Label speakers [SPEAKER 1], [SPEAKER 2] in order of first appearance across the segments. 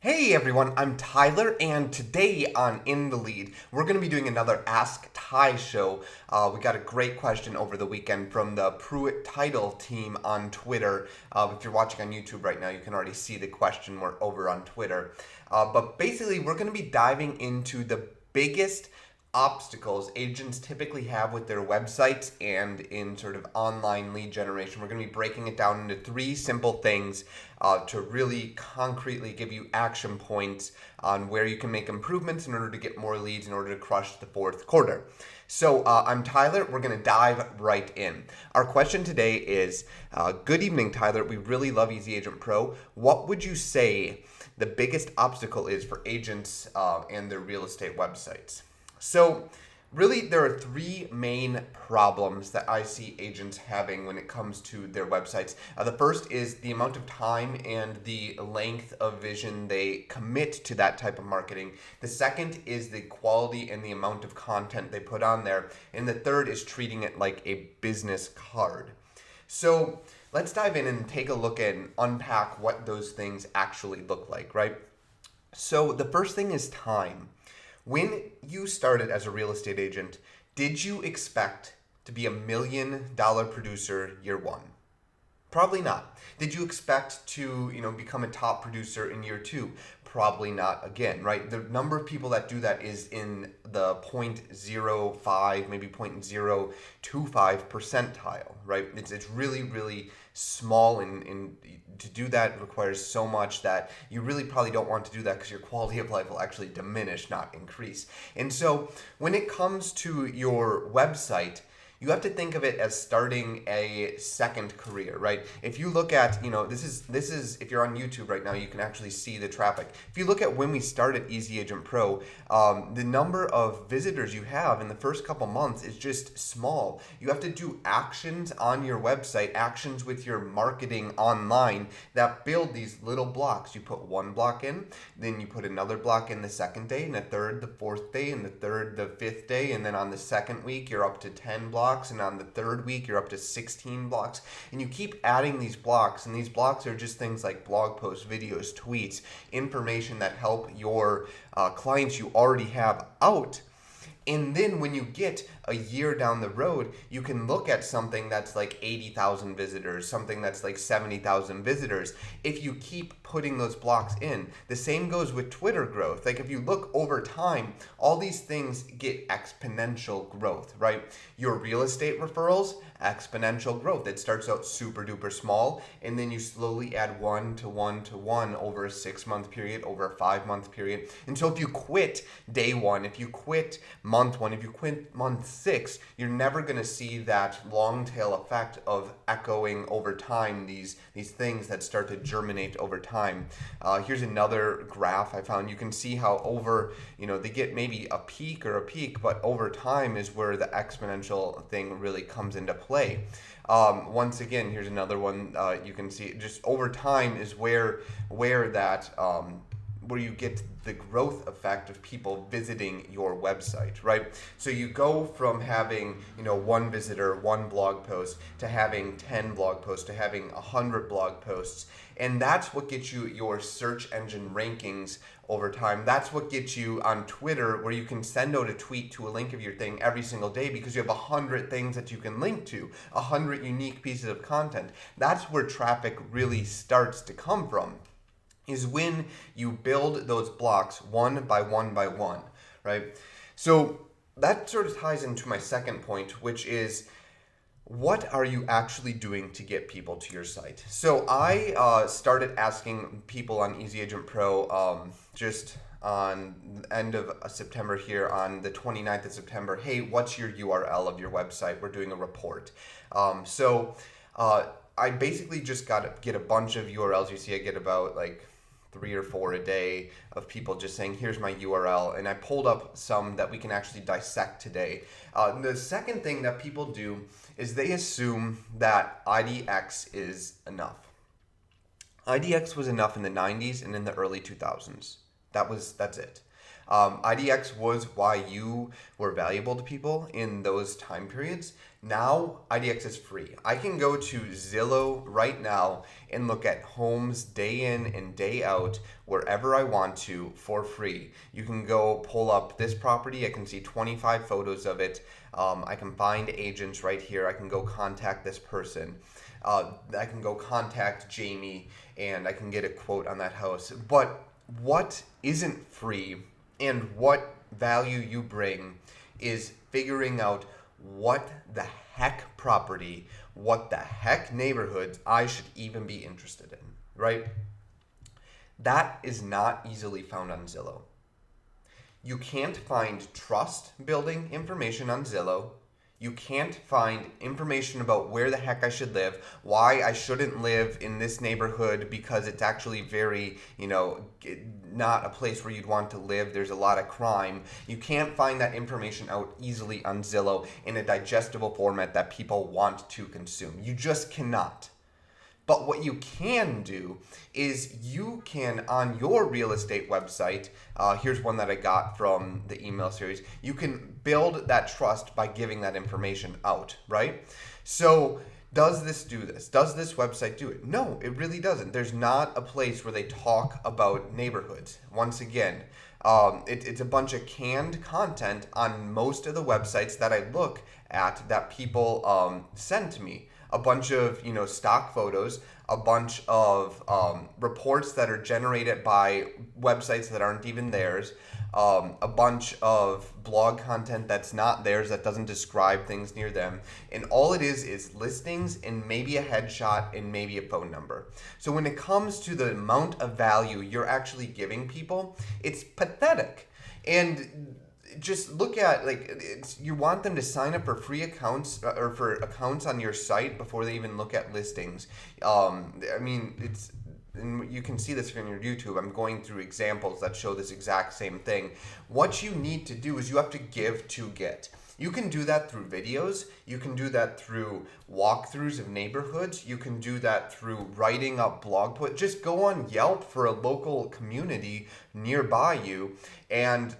[SPEAKER 1] Hey everyone, I'm Tyler, and today on In the Lead, we're going to be doing another Ask Ty show. We got a great question over the weekend from the Pruitt Title team on Twitter. If you're watching on YouTube right now, you can already see the question. We're over on Twitter. But basically, we're going to be diving into the biggest obstacles agents typically have with their websites and in sort of online lead generation. We're going to be breaking it down into three simple things to really concretely give you action points on where you can make improvements in order to get more leads in order to crush the fourth quarter. So I'm Tyler. We're going to dive right in. Our question today is, good evening, Tyler. We really love Easy Agent Pro. What would you say the biggest obstacle is for agents and their real estate websites? So really, there are three main problems that I see agents having when it comes to their websites. The first is the amount of time and the length of vision they commit to that type of marketing. The second is the quality and the amount of content they put on there. And the third is treating it like a business card. So let's dive in and take a look and unpack what those things actually look like, right? So the first thing is time. When you started as a real estate agent, did you expect to be $1 million producer year one? Probably not. Did you expect to, become a top producer in year two? Probably not again, right? The number of people that do that is in the 0.05, maybe 0.025 percentile, right? It's really, really small, and to do that requires so much that you really probably don't want to do that because your quality of life will actually diminish, not increase. And so when it comes to your website, you have to think of it as starting a second career, right? If you look at, this is if you're on YouTube right now, you can actually see the traffic. If you look at when we started Easy Agent Pro, the number of visitors you have in the first couple months is just small. You have to do actions on your website, actions with your marketing online that build these little blocks. You put one block in, then you put another block in the second day, and a third the fourth day, and the third the fifth day, and then on the second week you're up to 10 blocks. And on the third week you're up to 16 blocks, and you keep adding these blocks, and these blocks are just things like blog posts, videos, tweets, information that help your clients you already have out. And then when you get a year down the road, you can look at something that's like 80,000 visitors, something that's like 70,000 visitors, if you keep putting those blocks in. The same goes with Twitter growth. Like if you look over time, all these things get exponential growth, right? Your real estate referrals, exponential growth. It starts out super duper small, and then you slowly add 1 to 1 to 1 over a 6-month period, over a 5-month period. And so if you quit day one, if you quit month one, if you quit month 6, you're never going to see that long tail effect of echoing over time, these things that start to germinate over time. Here's another graph I found. You can see how over, they get maybe a peak, but over time is where the exponential thing really comes into play. Once again, here's another one. You can see just over time is where that where you get the growth effect of people visiting your website, right? So you go from having, one visitor, one blog post, to having 10 blog posts, to having 100 blog posts. And that's what gets you your search engine rankings over time. That's what gets you on Twitter, where you can send out a tweet to a link of your thing every single day because you have 100 things that you can link to, 100 unique pieces of content. That's where traffic really starts to come from, is when you build those blocks one by one by one, right? So that sort of ties into my second point, which is, what are you actually doing to get people to your site? So I started asking people on Easy Agent Pro just on the end of September here, on the 29th of September, hey, what's your URL of your website? We're doing a report. I basically just get a bunch of URLs. You see I get about like 3 or 4 a day of people just saying, here's my URL. And I pulled up some that we can actually dissect today. The second thing that people do is they assume that IDX is enough. IDX was enough in the 90s and in the early 2000s. That's it. IDX was why you were valuable to people in those time periods. Now, IDX is free. I can go to Zillow right now and look at homes day in and day out wherever I want to for free. You can go pull up this property. I can see 25 photos of it. I can find agents right here. I can go contact this person. I can go contact Jamie and I can get a quote on that house. But what isn't free and what value you bring is figuring out what the heck property, what the heck neighborhoods I should even be interested in, right? That is not easily found on Zillow. You can't find trust building information on Zillow. You can't find information about where the heck I should live, why I shouldn't live in this neighborhood because it's actually very, not a place where you'd want to live. There's a lot of crime. You can't find that information out easily on Zillow in a digestible format that people want to consume. You just cannot. But what you can do is you can, on your real estate website, here's one that I got from the email series, you can build that trust by giving that information out, right? So does this do this? Does this website do it? No, it really doesn't. There's not a place where they talk about neighborhoods. Once again, it's a bunch of canned content on most of the websites that I look at that people send to me. A bunch of stock photos, a bunch of reports that are generated by websites that aren't even theirs, a bunch of blog content that's not theirs, that doesn't describe things near them, and all it is listings and maybe a headshot and maybe a phone number. So when it comes to the amount of value you're actually giving people, it's pathetic. And just look at, you want them to sign up for free accounts or for accounts on your site before they even look at listings. And you can see this on your YouTube. I'm going through examples that show this exact same thing. What you need to do is you have to give to get. You can do that through videos. You can do that through walkthroughs of neighborhoods. You can do that through writing up blog posts. Just go on Yelp for a local community nearby you and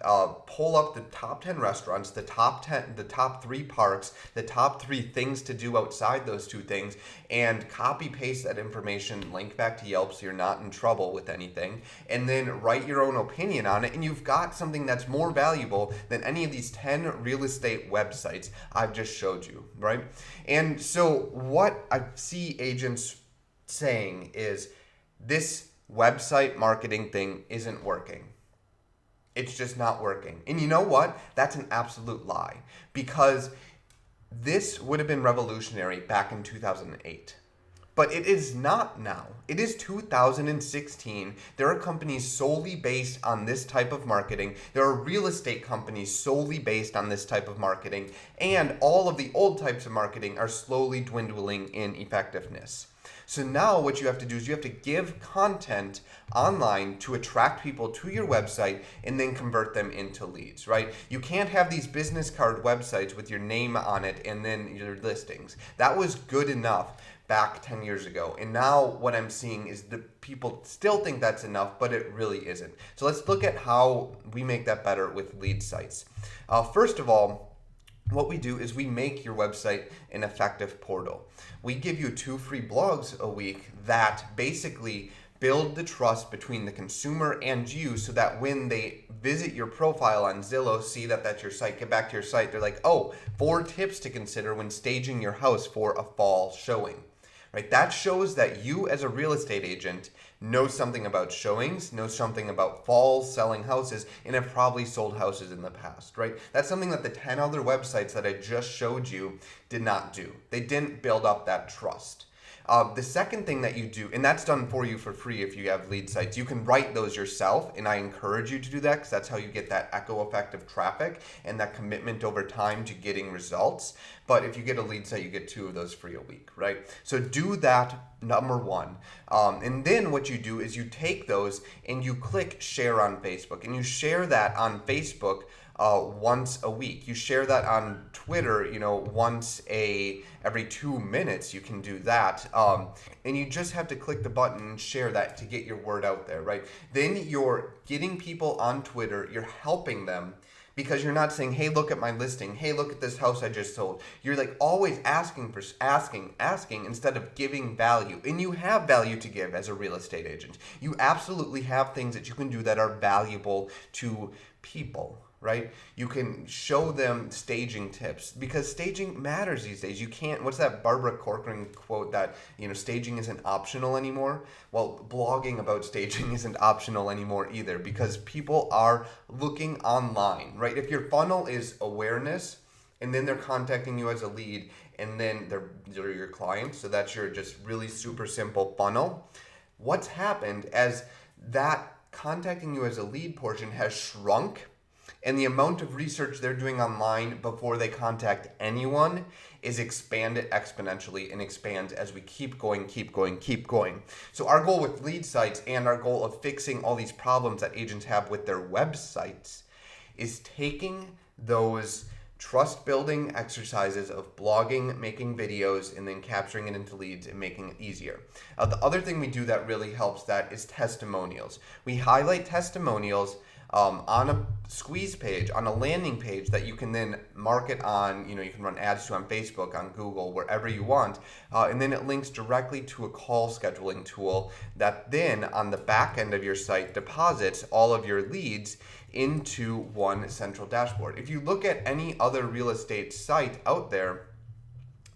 [SPEAKER 1] pull up the top 10 restaurants, the top 3 parks, the top 3 things to do outside those 2 things, and copy paste that information, link back to Yelp so you're not in trouble with anything, and then write your own opinion on it, and you've got something that's more valuable than any of these 10 real estate websites I've just showed you, right? And so what I see agents saying is this website marketing thing isn't working. It's just not working. And you know what? That's an absolute lie, because this would have been revolutionary back in 2008. But it is not now. It is 2016. There are companies solely based on this type of marketing. There are real estate companies solely based on this type of marketing. And all of the old types of marketing are slowly dwindling in effectiveness. So now what you have to do is you have to give content online to attract people to your website and then convert them into leads, right? You can't have these business card websites with your name on it and then your listings. That was good enough back 10 years ago. And now what I'm seeing is the people still think that's enough, but it really isn't. So let's look at how we make that better with lead sites. First of all, what we do is we make your website an effective portal. We give you 2 free blogs a week that basically build the trust between the consumer and you, so that when they visit your profile on Zillow, see that that's your site, get back to your site, they're like, oh, 4 tips to consider when staging your house for a fall showing. Right? That shows that you as a real estate agent know something about showings, know something about fall selling houses, and have probably sold houses in the past, right? That's something that the 10 other websites that I just showed you did not do. They didn't build up that trust. The second thing that you do, and that's done for you for free if you have lead sites, you can write those yourself, and I encourage you to do that because that's how you get that echo effect of traffic and that commitment over time to getting results. But if you get a lead site, you get 2 of those free a week, right? So do that, number 1. And then what you do is you take those and you click share on Facebook, and you share that on Facebook once a week. You share that on Twitter, every 2 minutes you can do that. And you just have to click the button and share that to get your word out there, right? Then you're getting people on Twitter, you're helping them, because you're not saying, hey, look at my listing. Hey, look at this house I just sold. You're like always asking instead of giving value. And you have value to give as a real estate agent. You absolutely have things that you can do that are valuable to people, right? You can show them staging tips, because staging matters these days. You can't, what's that Barbara Corcoran quote that, staging isn't optional anymore? Well, blogging about staging isn't optional anymore either, because people are looking online, right? If your funnel is awareness, and then they're contacting you as a lead, and then they're your clients, so that's your just really super simple funnel. What's happened as that contacting you as a lead portion has shrunk, and the amount of research they're doing online before they contact anyone is expanded exponentially, and expands as we keep going. So our goal with lead sites, and our goal of fixing all these problems that agents have with their websites, is taking those trust building exercises of blogging, making videos, and then capturing it into leads and making it easier. The other thing we do that really helps that is testimonials. We highlight testimonials on a squeeze page, on a landing page that you can then market on, you can run ads to on Facebook, on Google, wherever you want. And then it links directly to a call scheduling tool that then on the back end of your site deposits all of your leads into one central dashboard. If you look at any other real estate site out there,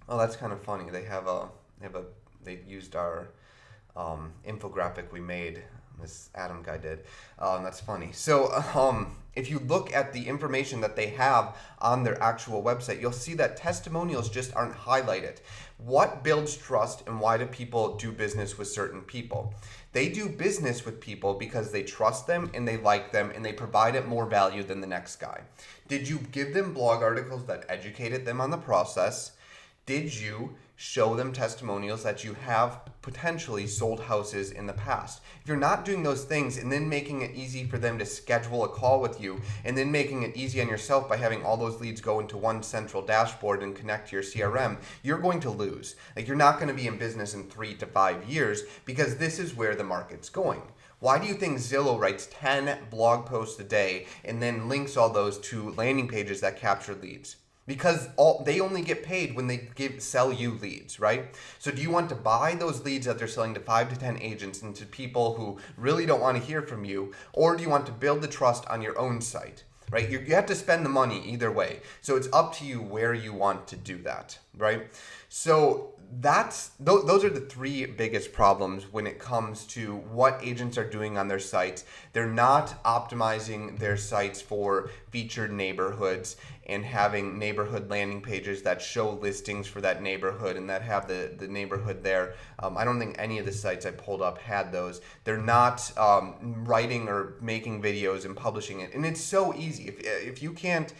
[SPEAKER 1] oh, that's kind of funny. They used our infographic we made. This Adam guy did. That's funny. So if you look at the information that they have on their actual website, you'll see that testimonials just aren't highlighted. What builds trust, and why do people do business with certain people? They do business with people because they trust them and they like them and they provide it more value than the next guy. Did you give them blog articles that educated them on the process? Did you show them testimonials that you have potentially sold houses in the past? If you're not doing those things and then making it easy for them to schedule a call with you, and then making it easy on yourself by having all those leads go into one central dashboard and connect to your CRM, you're going to lose. You're not going to be in business in 3 to 5 years, because this is where the market's going. Why do you think Zillow writes 10 blog posts a day and then links all those to landing pages that capture leads? Because they only get paid when they sell you leads, right? So do you want to buy those leads that they're selling to 5 to 10 agents and to people who really don't want to hear from you? Or do you want to build the trust on your own site, right? You have to spend the money either way. So it's up to you where you want to do that, right? So those are the 3 biggest problems when it comes to what agents are doing on their sites. They're not optimizing their sites for featured neighborhoods and having neighborhood landing pages that show listings for that neighborhood and that have the neighborhood there. I don't think any of the sites I pulled up had those. They're not writing or making videos and publishing it. And it's so easy. If you can't,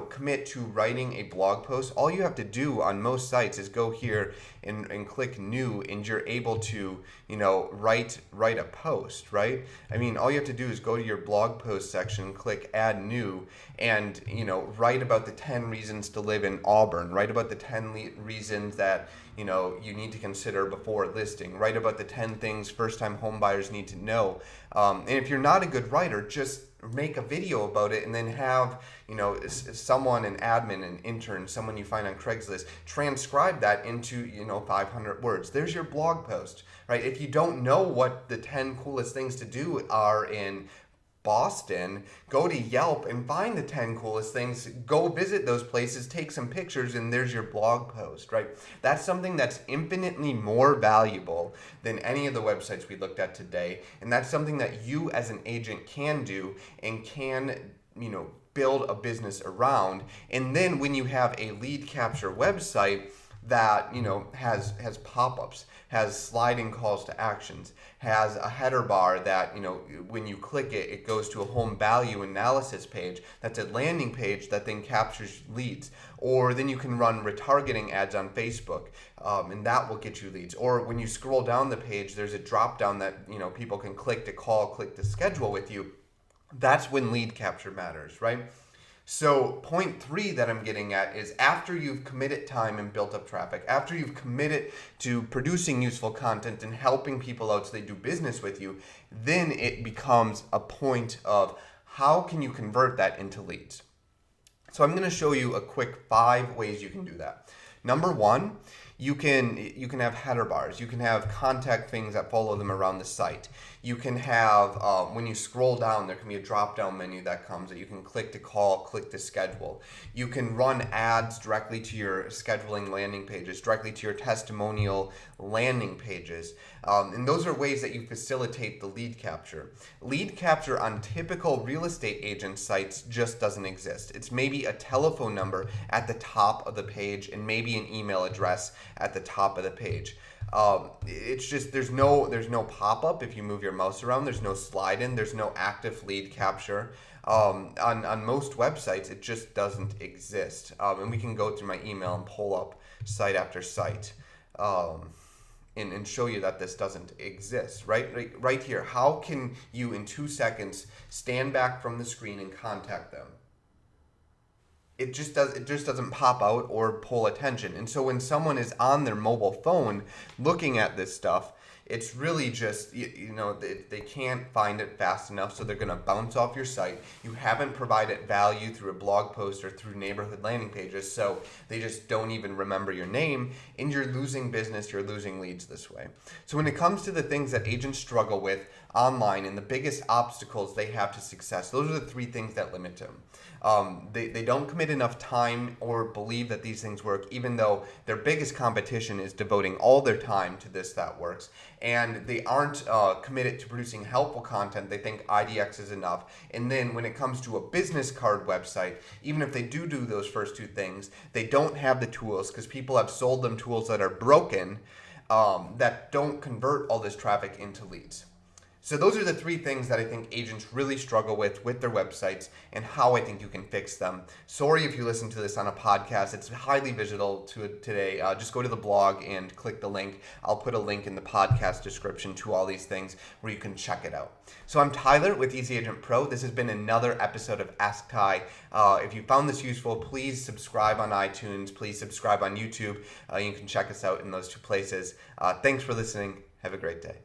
[SPEAKER 1] commit to writing a blog post, all you have to do on most sites is go here and click new, and you're able to, write a post, right? I mean, all you have to do is go to your blog post section, click add new, and, write about the 10 reasons to live in Auburn, write about the 10 reasons that, you need to consider before listing, write about the 10 things first-time home buyers need to know. And if you're not a good writer, just make a video about it and then have, someone, an admin, an intern, someone you find on Craigslist, transcribe that into, 500 words. There's your blog post, right? If you don't know what the 10 coolest things to do are in Boston, go to Yelp and find the 10 coolest things, go visit those places, take some pictures, and there's your blog post, right? That's something that's infinitely more valuable than any of the websites we looked at today, and that's something that you as an agent can do and can, build a business around. And then when you have a lead capture website that, has pop-ups, has sliding calls to actions, has a header bar that, when you click it, it goes to a home value analysis page. That's a landing page that then captures leads. Or then you can run retargeting ads on Facebook, and that will get you leads. Or when you scroll down the page, there's a drop down that, people can click to call, click to schedule with you. That's when lead capture matters, right? So point 3 that I'm getting at is after you've committed time and built up traffic, after you've committed to producing useful content and helping people out so they do business with you, then it becomes a point of how can you convert that into leads. So I'm going to show you a quick 5 ways you can do that. Number 1, you can have header bars. You can have contact things that follow them around the site. You can have, when you scroll down, there can be a drop-down menu that comes that you can click to call, click to schedule. You can run ads directly to your scheduling landing pages, directly to your testimonial landing pages. And those are ways that you facilitate the lead capture. Lead capture on typical real estate agent sites just doesn't exist. It's maybe a telephone number at the top of the page and maybe an email address at the top of the page. It's just there's no pop-up if you move your mouse around. There's no slide in. There's no active lead capture. On most websites, it just doesn't exist. And we can go through my email and pull up site after site and show you that this doesn't exist. Right here. How can you in 2 seconds stand back from the screen and contact them? It just doesn't pop out or pull attention. And so when someone is on their mobile phone looking at this stuff, it's really just, they can't find it fast enough, so they're going to bounce off your site. You haven't provided value through a blog post or through neighborhood landing pages, so they just don't even remember your name, and you're losing business, you're losing leads this way. So when it comes to the things that agents struggle with online and the biggest obstacles they have to success, those are the 3 things that limit them. They don't commit enough time or believe that these things work, even though their biggest competition is devoting all their time to this that works. And they aren't committed to producing helpful content. They think IDX is enough. And then when it comes to a business card website, even if they do those first 2 things, they don't have the tools because people have sold them tools that are broken that don't convert all this traffic into leads. So those are the 3 things that I think agents really struggle with their websites and how I think you can fix them. Sorry if you listen to this on a podcast. It's highly visual today. Just go to the blog and click the link. I'll put a link in the podcast description to all these things where you can check it out. So I'm Tyler with Easy Agent Pro. This has been another episode of Ask Ty. If you found this useful, please subscribe on iTunes. Please subscribe on YouTube. You can check us out in those 2 places. Thanks for listening. Have a great day.